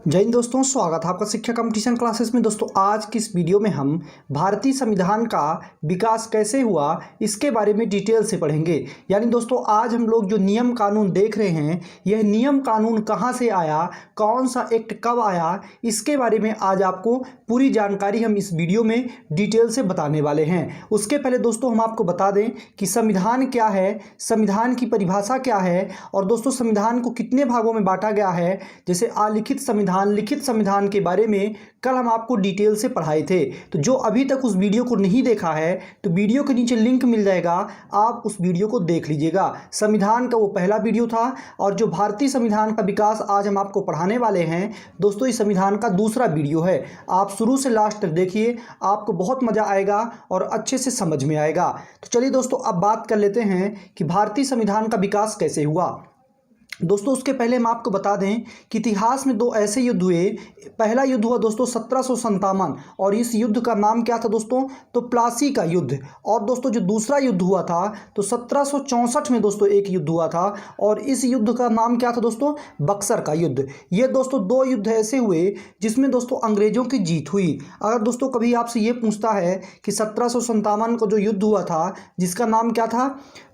जय हिंद दोस्तों, स्वागत है आपका शिक्षा कंपटीशन क्लासेस में। दोस्तों आज की इस वीडियो में हम भारतीय संविधान का विकास कैसे हुआ इसके बारे में डिटेल से पढ़ेंगे। यानी दोस्तों आज हम लोग जो नियम कानून देख रहे हैं, यह नियम कानून कहां से आया, कौन सा एक्ट कब आया, इसके बारे में आज आपको पूरी जानकारी हम इस वीडियो में डिटेल से बताने वाले हैं। उसके पहले दोस्तों हम आपको बता दें कि संविधान क्या है, संविधान की परिभाषा क्या है और दोस्तों संविधान को कितने भागों में बांटा गया है। जैसे अलिखित संविधान, लिखित संविधान के बारे में कल हम आपको डिटेल से पढ़ाए थे। तो जो अभी तक उस वीडियो को नहीं देखा है तो वीडियो के नीचे लिंक मिल जाएगा, आप उस वीडियो को देख लीजिएगा। संविधान का वो पहला वीडियो था और जो भारतीय संविधान का विकास आज हम आपको पढ़ाने वाले हैं दोस्तों, इस संविधान का दूसरा वीडियो है। आप शुरू से लास्ट तक देखिए, आपको बहुत मजा आएगा और अच्छे से समझ में आएगा। तो चलिए दोस्तों अब बात कर लेते हैं कि भारतीय संविधान का विकास कैसे हुआ। दोस्तों उसके पहले हम आपको बता दें कि इतिहास में दो ऐसे युद्ध हुए। पहला युद्ध हुआ दोस्तों 1757 और इस युद्ध का नाम क्या था दोस्तों, तो प्लासी का युद्ध। और दोस्तों जो दूसरा युद्ध हुआ था तो 1764 में दोस्तों एक युद्ध हुआ था और इस युद्ध का नाम क्या था दोस्तों, बक्सर का युद्ध। ये दोस्तों दो युद्ध ऐसे हुए जिसमें दोस्तों अंग्रेजों की जीत हुई। अगर दोस्तों कभी आपसे ये पूछता है कि 1757 को जो युद्ध हुआ था जिसका नाम क्या था,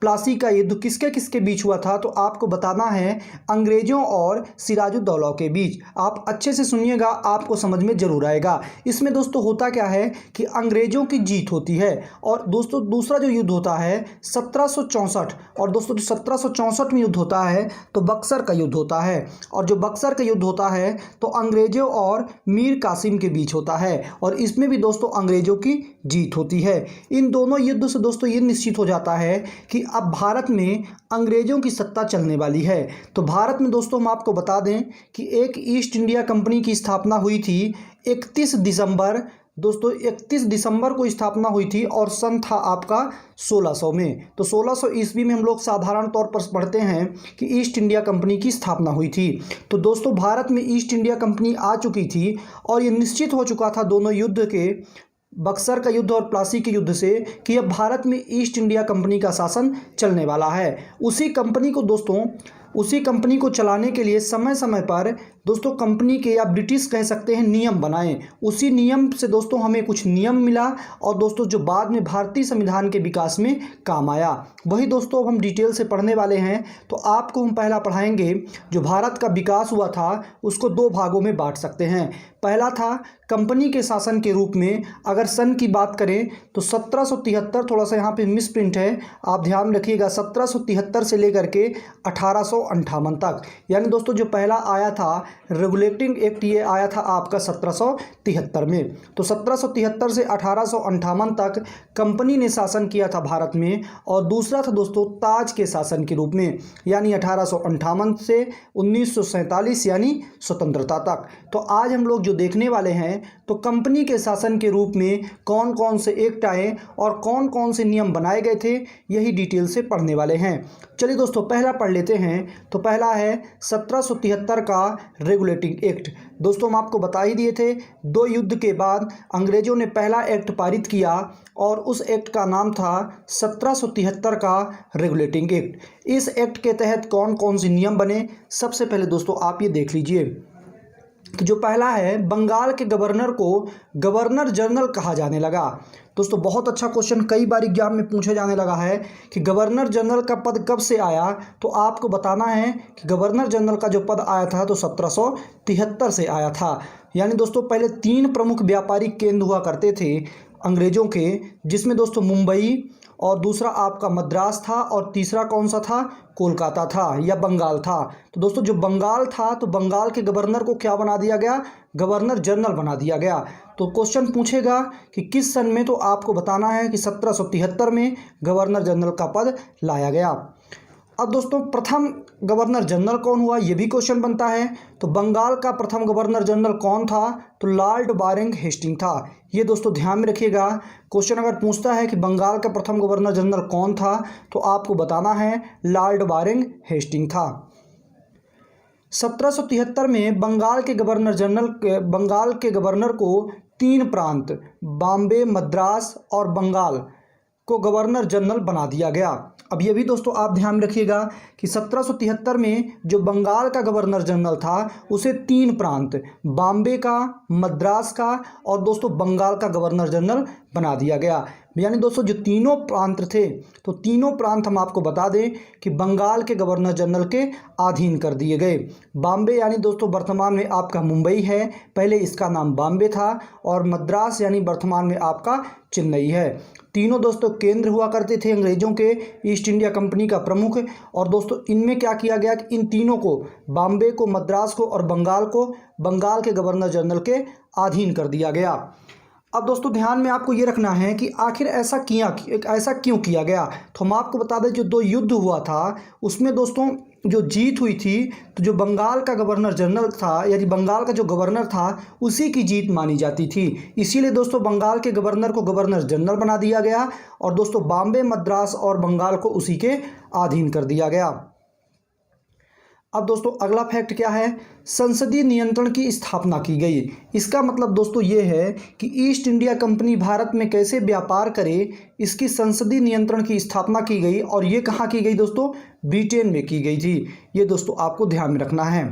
प्लासी का युद्ध, किसके किसके बीच हुआ था, तो आपको बताना है अंग्रेजों और सिराजुद्दौला के बीच। आप अच्छे से सुनिएगा, आपको समझ में जरूर आएगा। इसमें दोस्तों होता क्या है कि अंग्रेजों की जीत होती है और दोस्तों दूसरा जो युद्ध होता है 1764 और दोस्तों जो 1764 में युद्ध होता है तो बक्सर का युद्ध होता है। और जो बक्सर का युद्ध होता है तो अंग्रेजों और मीर कासिम के बीच होता है और इसमें भी दोस्तों अंग्रेजों की जीत होती है। इन दोनों युद्ध से दोस्तों ये निश्चित हो जाता है कि अब भारत में अंग्रेजों की सत्ता चलने वाली है। तो भारत में दोस्तों हम आपको बता दें कि एक ईस्ट इंडिया कंपनी की स्थापना हुई थी 31 दिसंबर दोस्तों 31 दिसंबर को स्थापना हुई थी और सन था आपका 1600 में। तो 1600 ईस्वी में हम लोग साधारण तौर पर पढ़ते हैं कि ईस्ट इंडिया कंपनी की स्थापना हुई थी। तो दोस्तों भारत में ईस्ट इंडिया कंपनी आ चुकी थी और ये निश्चित हो चुका था दोनों युद्ध के, बक्सर का युद्ध और प्लासी के युद्ध से, कि अब भारत में ईस्ट इंडिया कंपनी का शासन चलने वाला है। उसी कंपनी को चलाने के लिए समय समय पर दोस्तों कंपनी के या ब्रिटिश कह सकते हैं नियम बनाए। उसी नियम से दोस्तों हमें कुछ नियम मिला और दोस्तों जो बाद में भारतीय संविधान के विकास में काम आया, वही दोस्तों अब हम डिटेल से पढ़ने वाले हैं। तो आपको हम पहला पढ़ाएंगे जो भारत का विकास हुआ था उसको दो भागों में बांट सकते हैं। पहला था कंपनी के शासन के रूप में। अगर सन की बात करें तो 1773, थोड़ा सा यहाँ पे मिसप्रिंट है, आप ध्यान रखिएगा, 1773 से लेकर के 1858 तक। यानी दोस्तों जो पहला आया था रेगुलेटिंग एक्ट, ये आया था आपका 1773 में। तो 1773 से 1858 तक कंपनी ने शासन किया था भारत में। और दूसरा था दोस्तों ताज के शासन के रूप में, यानी 1858 से 1947 यानी स्वतंत्रता तक। तो आज हम लोग जो देखने वाले हैं तो कंपनी के शासन के रूप में कौन कौन से एक्ट आए और कौन कौन से नियम बनाए गए थे, यही डिटेल से पढ़ने वाले हैं। चलिए दोस्तों पहला पढ़ लेते हैं। तो पहला है 1773 का रेगुलेटिंग एक्ट। दोस्तों हम आपको बता ही दिए थे, दो युद्ध के बाद अंग्रेजों ने पहला एक्ट पारित किया और उस एक्ट का नाम था 1773 का रेगुलेटिंग एक्ट। इस एक्ट के तहत कौन कौन से नियम बने, सबसे पहले दोस्तों आप ये देख लीजिए। तो जो पहला है, बंगाल के गवर्नर को गवर्नर जनरल कहा जाने लगा। दोस्तों बहुत अच्छा क्वेश्चन कई बार एग्जाम में पूछा जाने लगा है कि गवर्नर जनरल का पद कब से आया। तो आपको बताना है कि गवर्नर जनरल का जो पद आया था तो 1773 से आया था। यानी दोस्तों पहले तीन प्रमुख व्यापारिक केंद्र हुआ करते थे अंग्रेजों के, जिसमें दोस्तों मुंबई और दूसरा आपका मद्रास था और तीसरा कौन सा था, कोलकाता था या बंगाल था। तो दोस्तों जो बंगाल था तो बंगाल के गवर्नर को क्या बना दिया गया, गवर्नर जनरल बना दिया गया। तो क्वेश्चन पूछेगा कि किस सन में, तो आपको बताना है कि 1773 में गवर्नर जनरल का पद लाया गया। अब दोस्तों प्रथम गवर्नर जनरल कौन हुआ, ये भी क्वेश्चन बनता है। तो बंगाल का प्रथम गवर्नर जनरल कौन था, तो लॉर्ड वारेन हेस्टिंग था। ये दोस्तों ध्यान में रखिएगा, क्वेश्चन अगर पूछता है कि बंगाल का प्रथम गवर्नर जनरल कौन था तो आपको बताना है लॉर्ड वारेन हेस्टिंग था। 1773 में बंगाल के गवर्नर को तीन प्रांत बॉम्बे, मद्रास और बंगाल को गवर्नर जनरल बना दिया गया। अब ये भी दोस्तों आप ध्यान में रखिएगा कि 1773 में जो बंगाल का गवर्नर जनरल था उसे 3 प्रांत, बॉम्बे का, मद्रास का और दोस्तों बंगाल का गवर्नर जनरल बना दिया गया। यानी दोस्तों जो तीनों प्रांत थे, तो तीनों प्रांत हम आपको बता दें कि बंगाल के गवर्नर जनरल के अधीन कर दिए गए। बॉम्बे यानी दोस्तों वर्तमान में आपका मुंबई है, पहले इसका नाम बॉम्बे था, और मद्रास यानी वर्तमान में आपका चेन्नई है। तीनों दोस्तों केंद्र हुआ करते थे अंग्रेजों के ईस्ट इंडिया कंपनी का प्रमुख। और दोस्तों इनमें क्या किया गया कि इन तीनों को, बॉम्बे को, मद्रास को और बंगाल को, बंगाल के गवर्नर जनरल के अधीन कर दिया गया। अब दोस्तों ध्यान में आपको ये रखना है कि आखिर ऐसा क्यों किया गया। तो हम आपको बता दें जो 2 युद्ध हुआ था उसमें दोस्तों जो जीत हुई थी, तो जो बंगाल का गवर्नर जनरल था, यानी बंगाल का जो गवर्नर था उसी की जीत मानी जाती थी। इसीलिए दोस्तों बंगाल के गवर्नर को गवर्नर जनरल बना दिया गया और दोस्तों बॉम्बे, मद्रास और बंगाल को उसी के अधीन कर दिया गया। अब दोस्तों अगला फैक्ट क्या है, संसदीय नियंत्रण की स्थापना की गई। इसका मतलब दोस्तों ये है कि ईस्ट इंडिया कंपनी भारत में कैसे व्यापार करे, इसकी संसदीय नियंत्रण की स्थापना की गई। और ये कहाँ की गई दोस्तों, ब्रिटेन में की गई थी। ये दोस्तों आपको ध्यान में रखना है।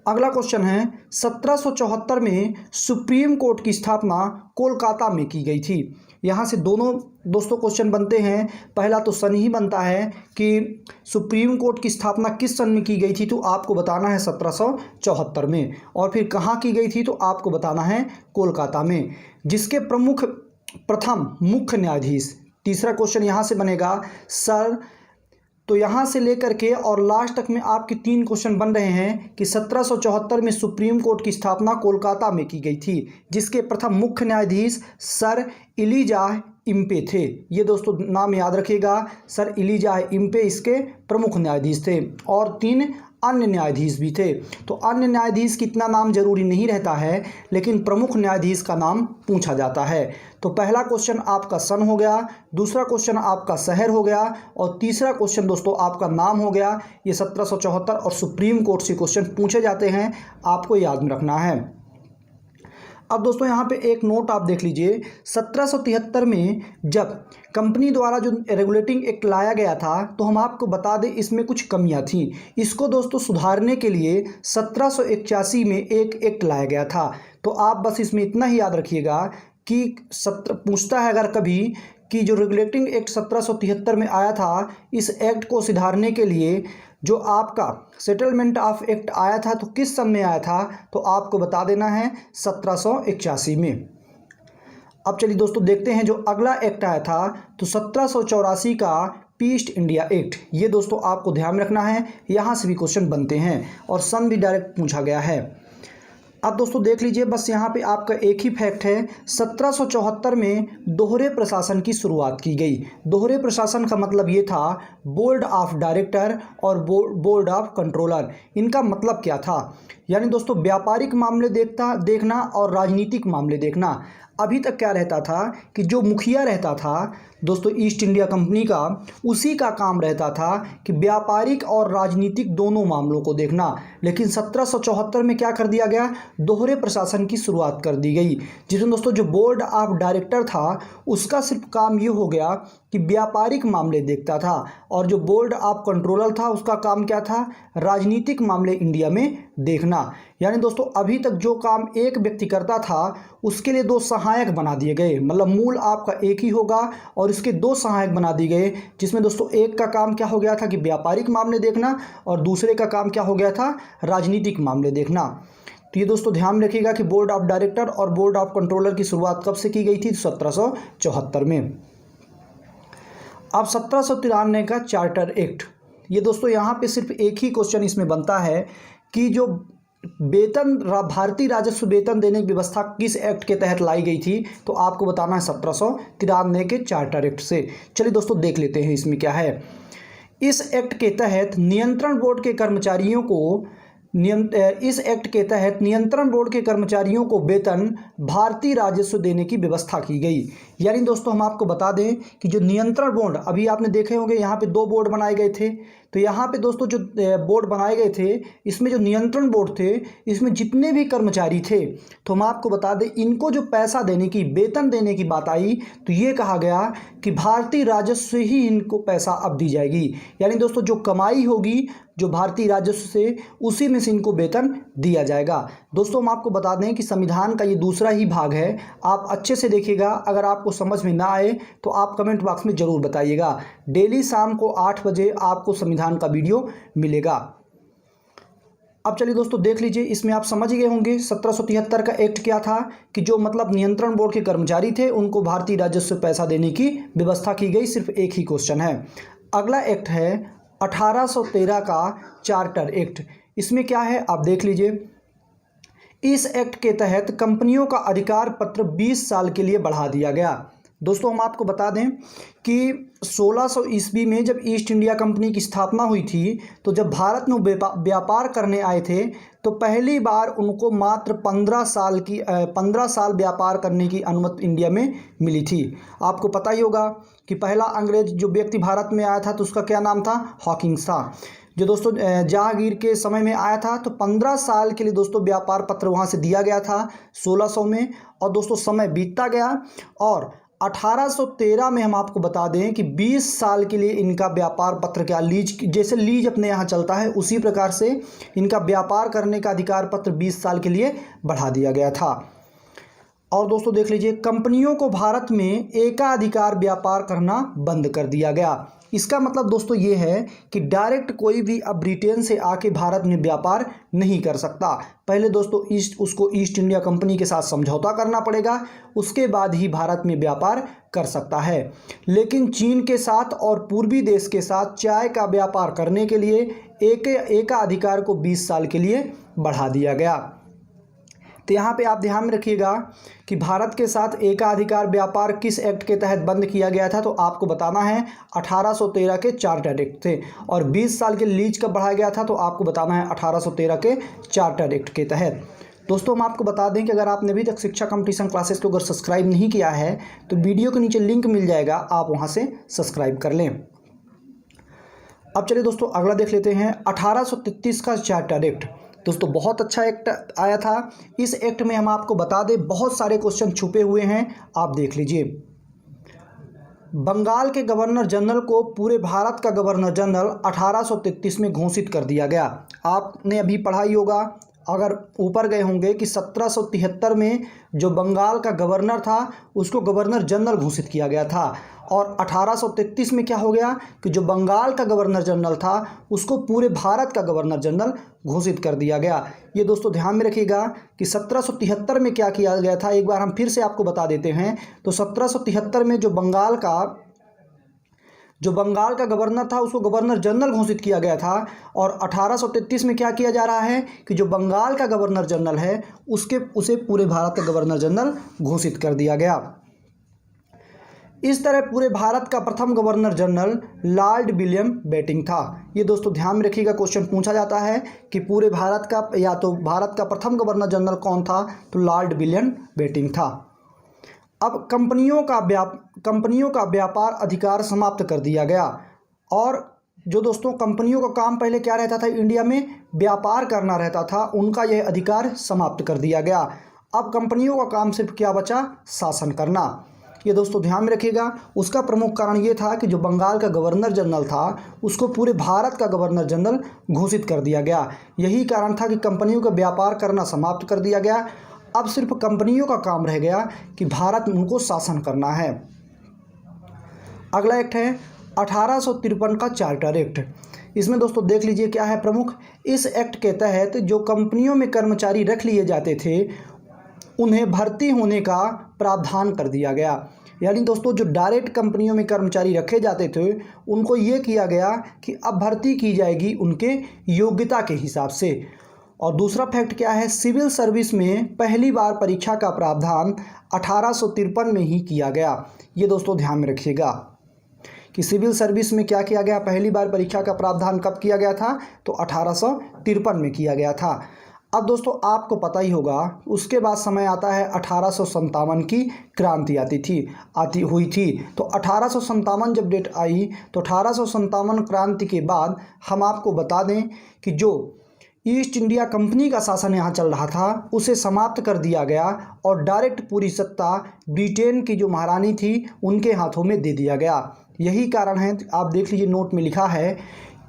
अगला क्वेश्चन है 1774 में सुप्रीम कोर्ट की स्थापना कोलकाता में की गई थी। यहाँ से दोनों दोस्तों क्वेश्चन बनते हैं। पहला तो सन ही बनता है कि सुप्रीम कोर्ट की स्थापना किस सन में की गई थी, तो आपको बताना है 1774 में। और फिर कहाँ की गई थी, तो आपको बताना है कोलकाता में। जिसके प्रथम मुख्य न्यायाधीश, तीसरा क्वेश्चन यहाँ से बनेगा सर, तो यहाँ से लेकर के और लास्ट तक में आपके 3 क्वेश्चन बन रहे हैं कि 1774 में सुप्रीम कोर्ट की स्थापना कोलकाता में की गई थी, जिसके प्रथम मुख्य न्यायाधीश सर इलिजाह इम्पे थे। ये दोस्तों नाम याद रखिएगा, सर इलिजाह इम्पे इसके प्रमुख न्यायाधीश थे। और 3 अन्य न्यायाधीश भी थे। तो अन्य न्यायाधीश की इतना नाम जरूरी नहीं रहता है, लेकिन प्रमुख न्यायाधीश का नाम पूछा जाता है। तो पहला क्वेश्चन आपका सन हो गया, दूसरा क्वेश्चन आपका शहर हो गया, और तीसरा क्वेश्चन दोस्तों आपका नाम हो गया। ये 1774 और सुप्रीम कोर्ट से क्वेश्चन पूछे जाते हैं, आपको याद में रखना है। अब दोस्तों यहाँ पे एक नोट आप देख लीजिए, 1773 में जब कंपनी द्वारा जो रेगुलेटिंग एक्ट लाया गया था, तो हम आपको बता दें इसमें कुछ कमियां थी। इसको दोस्तों सुधारने के लिए 1781 में एक एक्ट लाया गया था। तो आप बस इसमें इतना ही याद रखिएगा कि पूछता है अगर कभी कि जो रेगुलेटिंग एक्ट 1773 में आया था, इस एक्ट को सुधारने के लिए जो आपका सेटलमेंट ऑफ एक्ट आया था, तो किस सन में आया था, तो आपको बता देना है 1781 में। अब चलिए दोस्तों देखते हैं जो अगला एक्ट आया था, तो 1784 का ईस्ट इंडिया एक्ट। ये दोस्तों आपको ध्यान रखना है, यहाँ से भी क्वेश्चन बनते हैं और सन भी डायरेक्ट पूछा गया है। अब दोस्तों देख लीजिए, बस यहाँ पे आपका एक ही फैक्ट है, 1774 में दोहरे प्रशासन की शुरुआत की गई। दोहरे प्रशासन का मतलब ये था बोर्ड ऑफ डायरेक्टर और बोर्ड ऑफ कंट्रोलर। इनका मतलब क्या था, यानी दोस्तों व्यापारिक मामले देखना और राजनीतिक मामले देखना। अभी तक क्या रहता था कि जो मुखिया रहता था दोस्तों ईस्ट इंडिया कंपनी का, उसी का काम रहता था कि व्यापारिक और राजनीतिक दोनों मामलों को देखना। लेकिन 1774 में क्या कर दिया गया, दोहरे प्रशासन की शुरुआत कर दी गई, जिसमें दोस्तों जो बोर्ड ऑफ डायरेक्टर था उसका सिर्फ काम ये हो गया कि व्यापारिक मामले देखता था, और जो बोर्ड ऑफ कंट्रोलर था उसका काम क्या था, राजनीतिक मामले इंडिया में देखना। यानी दोस्तों अभी तक जो काम एक व्यक्ति करता था उसके लिए 2 सहायक बना दिए गए, मतलब मूल आपका एक ही होगा और इसके 2 सहायक बना दिए गए, जिसमें दोस्तों एक का काम क्या हो गया था कि व्यापारिक मामले देखना, और दूसरे का काम क्या हो गया था, राजनीतिक मामले देखना। तो ये दोस्तों ध्यान रखिएगा कि बोर्ड ऑफ डायरेक्टर और बोर्ड ऑफ कंट्रोलर की शुरुआत कब से की गई थी, 1774 में। अब 1793 का चार्टर एक्ट। ये दोस्तों यहाँ पे सिर्फ एक ही क्वेश्चन इसमें बनता है कि जो भारतीय राजस्व वेतन देने की व्यवस्था किस एक्ट के तहत लाई गई थी, तो आपको बताना है 1793 के चार्टर एक्ट से। चलिए दोस्तों देख लेते हैं इसमें क्या है। इस एक्ट के तहत नियंत्रण बोर्ड के कर्मचारियों को वेतन भारतीय राजस्व देने की व्यवस्था की गई। यानी दोस्तों हम आपको बता दें कि जो नियंत्रण बोर्ड, अभी आपने देखे होंगे यहाँ पे 2 बोर्ड बनाए गए थे, तो यहाँ पे दोस्तों जो बोर्ड बनाए गए थे, इसमें जो नियंत्रण बोर्ड थे, इसमें जितने भी कर्मचारी थे, तो हम आपको बता दें इनको जो पैसा देने की, वेतन देने की बात आई तो ये कहा गया कि भारतीय राजस्व से ही इनको पैसा अब दी जाएगी। यानी दोस्तों जो कमाई होगी जो भारतीय राजस्व से, उसी में से इनको वेतन दिया जाएगा। दोस्तों हम आपको बता दें कि संविधान का ये दूसरा ही भाग है, आप अच्छे से देखिएगा। अगर आपको समझ में ना आए तो आप कमेंट बॉक्स में ज़रूर बताइएगा। डेली शाम को 8 बजे आपको संविधान का वीडियो मिलेगा। अब चलिए दोस्तों देख लीजिए, इसमें आप समझ गए होंगे 1773 का एक्ट क्या था कि जो मतलब नियंत्रण बोर्ड के कर्मचारी थे उनको भारतीय राजस्व से पैसा देने की व्यवस्था की गई। सिर्फ एक ही क्वेश्चन है। अगला एक्ट है 1813 का चार्टर एक्ट। इसमें क्या है आप देख लीजिए। इस एक्ट के तहत कंपनियों का अधिकार पत्र 20 साल के लिए बढ़ा दिया गया। दोस्तों हम आपको बता दें कि 1600 ईस्वी में जब ईस्ट इंडिया कंपनी की स्थापना हुई थी, तो जब भारत में व्यापार करने आए थे तो पहली बार उनको मात्र 15 साल व्यापार करने की अनुमति इंडिया में मिली थी। आपको पता ही होगा कि पहला अंग्रेज जो व्यक्ति भारत में आया था तो उसका क्या नाम था, हॉकिंस था, जो दोस्तों जहांगीर के समय में आया था। तो 15 साल के लिए दोस्तों व्यापार पत्र वहाँ से दिया गया था 1600 में। और दोस्तों समय बीतता गया और 1813 में हम आपको बता दें कि 20 साल के लिए इनका व्यापार पत्र क्या, लीज, जैसे लीज अपने यहाँ चलता है उसी प्रकार से इनका व्यापार करने का अधिकार पत्र 20 साल के लिए बढ़ा दिया गया था। और दोस्तों देख लीजिए, कंपनियों को भारत में एकाधिकार व्यापार करना बंद कर दिया गया। इसका मतलब दोस्तों ये है कि डायरेक्ट कोई भी अब ब्रिटेन से आके भारत में व्यापार नहीं कर सकता। पहले दोस्तों उसको ईस्ट इंडिया कंपनी के साथ समझौता करना पड़ेगा, उसके बाद ही भारत में व्यापार कर सकता है। लेकिन चीन के साथ और पूर्वी देश के साथ चाय का व्यापार करने के लिए एकाधिकार को 20 साल के लिए बढ़ा दिया गया। तो यहाँ पे आप ध्यान में रखिएगा कि भारत के साथ एकाधिकार व्यापार किस एक्ट के तहत बंद किया गया था, तो आपको बताना है 1813 के चार्टर एक्ट थे। और 20 साल के लीज कब बढ़ाया गया था, तो आपको बताना है 1813 के चार्टर एक्ट के तहत। दोस्तों हम आपको बता दें कि अगर आपने अभी तक शिक्षा कंपटीशन क्लासेस को अगर सब्सक्राइब नहीं किया है तो वीडियो के नीचे लिंक मिल जाएगा, आप वहाँ से सब्सक्राइब कर लें। अब चलिए दोस्तों अगला देख लेते हैं 1833 का चार्टर एक्ट। दोस्तों बहुत अच्छा एक्ट आया था। इस एक्ट में हम आपको बता दें बहुत सारे क्वेश्चन छुपे हुए हैं, आप देख लीजिए। बंगाल के गवर्नर जनरल को पूरे भारत का गवर्नर जनरल 1833 में घोषित कर दिया गया। आपने अभी पढ़ा ही होगा, अगर ऊपर गए होंगे कि 1773 में जो बंगाल का गवर्नर था उसको गवर्नर जनरल घोषित किया गया था। और 1833 में क्या हो गया कि जो बंगाल का गवर्नर जनरल था उसको पूरे भारत का गवर्नर जनरल घोषित कर दिया गया। ये दोस्तों ध्यान में रखिएगा कि 1773 में क्या किया गया था, एक बार हम फिर से आपको बता देते हैं। तो 1773 में जो बंगाल का गवर्नर था उसको गवर्नर जनरल घोषित किया गया था। और 1833 में क्या किया जा रहा है कि जो बंगाल का गवर्नर जनरल है उसे पूरे भारत का गवर्नर जनरल घोषित कर दिया गया। इस तरह पूरे भारत का प्रथम governor general Lord William Bentinck था। ये दोस्तों ध्यान में रखिएगा, क्वेश्चन पूछा जाता है कि पूरे भारत का या तो भारत का प्रथम गवर्नर जनरल कौन था, तो लॉर्ड विलियम बेंटिंक था। अब कंपनियों का व्यापार अधिकार समाप्त कर दिया गया। और जो दोस्तों कंपनियों का काम पहले क्या रहता था, इंडिया में व्यापार करना रहता था, उनका यह अधिकार समाप्त कर दिया गया। अब कंपनियों का काम सिर्फ क्या बचा, शासन करना। ये दोस्तों ध्यान में रखिएगा। उसका प्रमुख कारण ये था कि जो बंगाल का गवर्नर जनरल था उसको पूरे भारत का गवर्नर जनरल घोषित कर दिया गया। यही कारण था कि कंपनियों का व्यापार करना समाप्त कर दिया गया। अब सिर्फ कंपनियों का काम रह गया कि भारत में उनको शासन करना है। अगला एक्ट है 1853 का चार्टर एक्ट। इसमें दोस्तों देख लीजिए क्या है प्रमुख। इस एक्ट के तहत जो कंपनियों में कर्मचारी रख लिए जाते थे उन्हें भर्ती होने का प्रावधान कर दिया गया। यानी दोस्तों जो डायरेक्ट कंपनियों में कर्मचारी रखे जाते थे उनको ये किया गया कि अब भर्ती की जाएगी उनके योग्यता के हिसाब से। और दूसरा फैक्ट क्या है, सिविल सर्विस में पहली बार परीक्षा का प्रावधान 1853 में ही किया गया। ये दोस्तों ध्यान में रखिएगा कि सिविल सर्विस में क्या किया गया, पहली बार परीक्षा का प्रावधान कब किया गया था, तो 1853 में किया गया था। अब दोस्तों आपको पता ही होगा, उसके बाद समय आता है 1857 की क्रांति हुई थी। तो 1857 जब डेट आई तो 1857 क्रांति के बाद हम आपको बता दें कि जो ईस्ट इंडिया कंपनी का शासन यहाँ चल रहा था उसे समाप्त कर दिया गया और डायरेक्ट पूरी सत्ता ब्रिटेन की जो महारानी थी उनके हाथों में दे दिया गया। यही कारण है, आप देख लीजिए नोट में लिखा है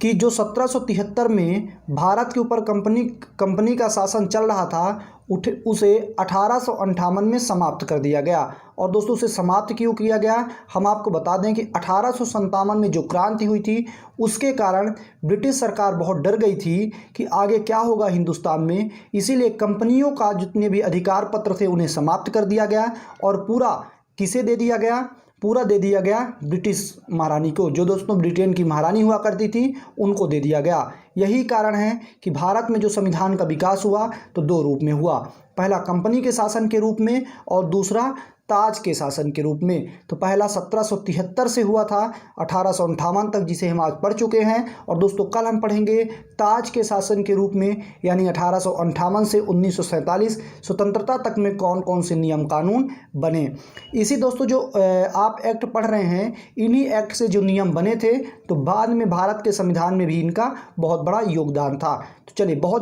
कि जो 1773 में भारत के ऊपर कंपनी का शासन चल रहा था उसे 1858 में समाप्त कर दिया गया। और दोस्तों उसे समाप्त क्यों किया गया, हम आपको बता दें कि 1857 में जो क्रांति हुई थी उसके कारण ब्रिटिश सरकार बहुत डर गई थी कि आगे क्या होगा हिंदुस्तान में, इसीलिए कंपनियों का जितने भी अधिकार पत्र थे उन्हें समाप्त कर दिया गया और पूरा किसे दे दिया गया, पूरा दे दिया गया ब्रिटिश महारानी को। जो दोस्तों ब्रिटेन की महारानी हुआ करती थी उनको दे दिया गया। यही कारण है कि भारत में जो संविधान का विकास हुआ तो दो रूप में हुआ, पहला कंपनी के शासन के रूप में और दूसरा ताज के शासन के रूप में। तो पहला 1773 से हुआ था 1858 तक, जिसे हम आज पढ़ चुके हैं। और दोस्तों कल हम पढ़ेंगे ताज के शासन के रूप में, यानी 1858 से 1947 स्वतंत्रता तक में कौन कौन से नियम कानून बने। इसी दोस्तों जो आप एक्ट पढ़ रहे हैं, इन्हीं एक्ट से जो नियम बने थे तो बाद में भारत के संविधान में भी इनका बहुत बड़ा योगदान था। तो चलिए बहुत